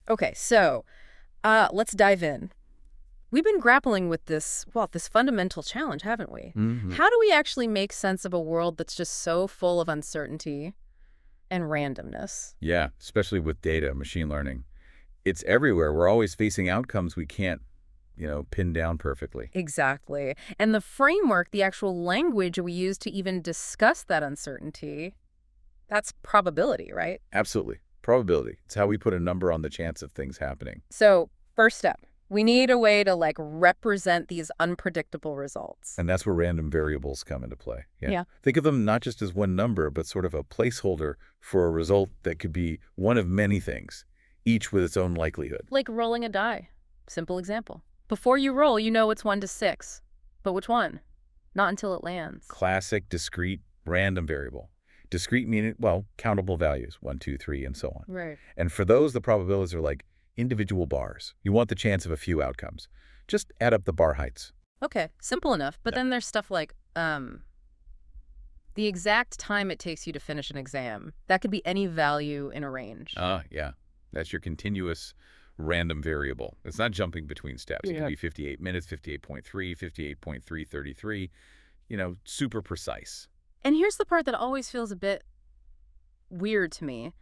Okay, so let's dive in. We've been grappling with this fundamental challenge, haven't we? Hmm. How do we actually make sense of a world that's just so full of uncertainty and randomness? Yeah, especially with data, machine learning. It's everywhere. We're always facing outcomes we can't, pin down perfectly. Exactly. And the framework, the actual language we use to even discuss that uncertainty, that's probability, right? Absolutely. Probability. It's how we put a number on the chance of things happening. So, first step, we need a way to represent these unpredictable results. And that's where random variables come into play. Yeah. Yeah. Think of them not just as one number, but sort of a placeholder for a result that could be one of many things, each with its own likelihood. Like rolling a die. Simple example. Before you roll, you know it's 1 to 6. But which one? Not until it lands. Classic, discrete, random variable. Discrete meaning, well, countable values, 1, 2, 3, and so on. Right. And for those, the probabilities are like individual bars. You want the chance of a few outcomes. Just add up the bar heights. Okay, simple enough. But Yeah. then there's stuff like the exact time it takes you to finish an exam. That could be any value in a range. Yeah. That's your continuous random variable. It's not jumping between steps. It Yeah. can be 58 minutes, 58.3, 58.333, super precise. And here's the part that always feels a bit weird to me.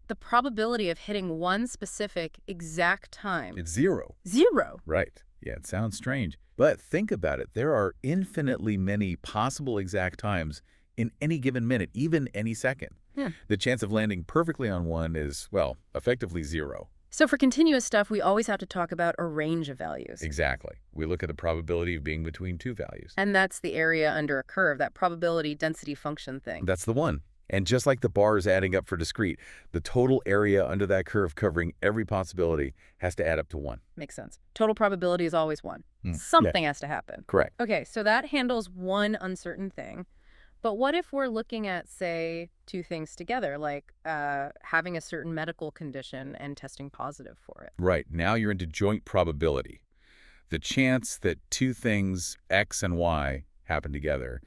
The probability of hitting one specific exact time. It's zero. 0. Right. Yeah, it sounds strange. But think about it. There are infinitely many possible exact times in any given minute, even any second. Yeah. The chance of landing perfectly on one is, well, effectively zero. So for continuous stuff, we always have to talk about a range of values. Exactly. We look at the probability of being between two values. And that's the area under a curve, that probability density function thing. That's the one. And just like the bars adding up for discrete, the total area under that curve covering every possibility has to add up to 1. Makes sense. Total probability is always 1. Yeah. Something has to happen. Correct. Okay, so that handles one uncertain thing. But what if we're looking at, say, two things together, like having a certain medical condition and testing positive for it? Right. Now you're into joint probability. The chance that two things, X and Y, happen together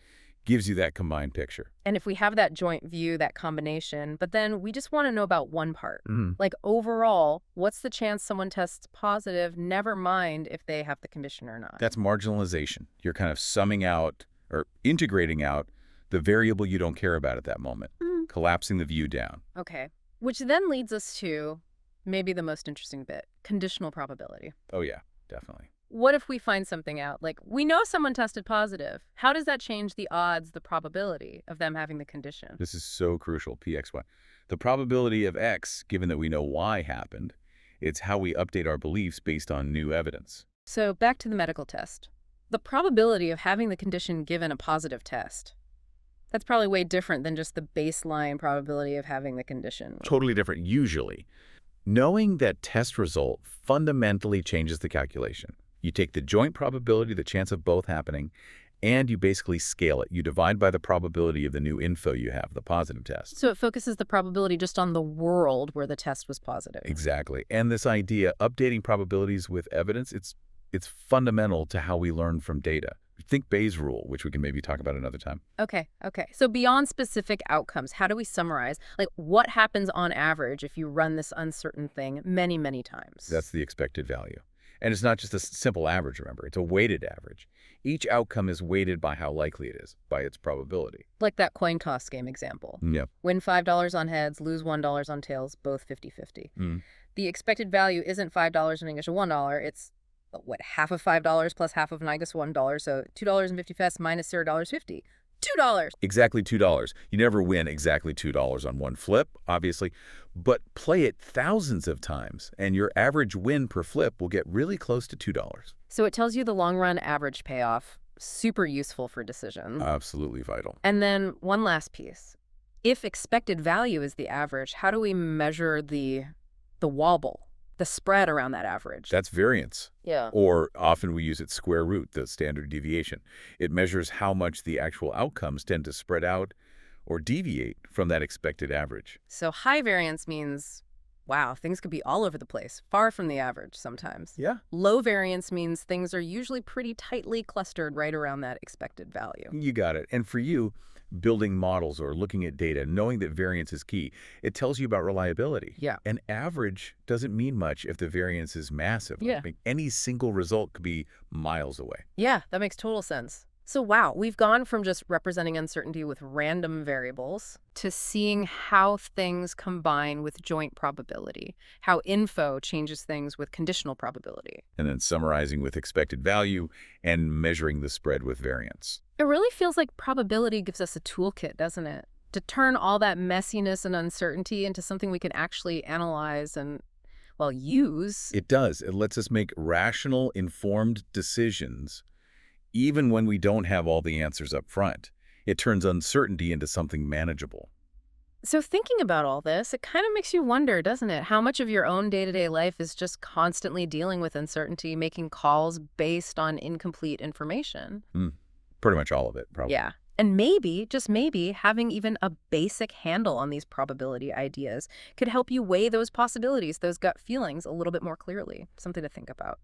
gives you that combined picture. And if we have that joint view, that combination, but then we just want to know about one part. Mm-hmm. Like overall, what's the chance someone tests positive, never mind if they have the condition or not? That's marginalization. You're kind of summing out or integrating out the variable you don't care about at that moment, collapsing the view down. Okay. Which then leads us to maybe the most interesting bit, conditional probability. Oh, yeah, definitely. What if we find something out? Like, we know someone tested positive. How does that change the odds, the probability of them having the condition? This is so crucial, PXY. The probability of X, given that we know Y happened, it's how we update our beliefs based on new evidence. So back to the medical test. The probability of having the condition given a positive test. That's probably way different than just the baseline probability of having the condition. Totally different, usually. Knowing that test result fundamentally changes the calculation. You take the joint probability, the chance of both happening, and you basically scale it. You divide by the probability of the new info you have, the positive test. So it focuses the probability just on the world where the test was positive. Exactly. And this idea, updating probabilities with evidence, it's fundamental to how we learn from data. Think Bayes' rule, which we can maybe talk about another time. Okay. So beyond specific outcomes, how do we summarize? Like, what happens on average if you run this uncertain thing many, many times? That's the expected value. And it's not just a simple average, remember. It's a weighted average. Each outcome is weighted by how likely it is, by its probability. Like that coin toss game example. Yep. Win $5 on heads, lose $1 on tails, both 50-50. Mm. The expected value isn't $5 and negative $1. It's, half of $5 plus half of negative $1. So $2.50 minus $0.50. $2. Exactly $2. You never win exactly $2 on one flip, obviously, but play it thousands of times, and your average win per flip will get really close to $2. So it tells you the long-run average payoff. Super useful for decisions. Absolutely vital. And then one last piece. If expected value is the average, how do we measure the wobble, the spread around that average? That's variance. Yeah. Or often we use its square root, the standard deviation. It measures how much the actual outcomes tend to spread out or deviate from that expected average. So high variance means, wow, things could be all over the place, far from the average sometimes. Yeah. Low variance means things are usually pretty tightly clustered right around that expected value. You got it. And for you, Building models or looking at data, knowing that variance is key, it tells you about reliability. Yeah. An average doesn't mean much if the variance is massive. Like, Yeah. any single result could be miles away. Yeah, that makes total sense. So, wow, we've gone from just representing uncertainty with random variables to seeing how things combine with joint probability, how info changes things with conditional probability. And then summarizing with expected value and measuring the spread with variance. It really feels like probability gives us a toolkit, doesn't it? To turn all that messiness and uncertainty into something we can actually analyze and, well, use. It does. It lets us make rational, informed decisions even when we don't have all the answers up front. It turns uncertainty into something manageable. So thinking about all this, it kind of makes you wonder, doesn't it? How much of your own day-to-day life is just constantly dealing with uncertainty, making calls based on incomplete information? Hmm. Pretty much all of it, probably. Yeah. And maybe, just maybe, having even a basic handle on these probability ideas could help you weigh those possibilities, those gut feelings a little bit more clearly. Something to think about.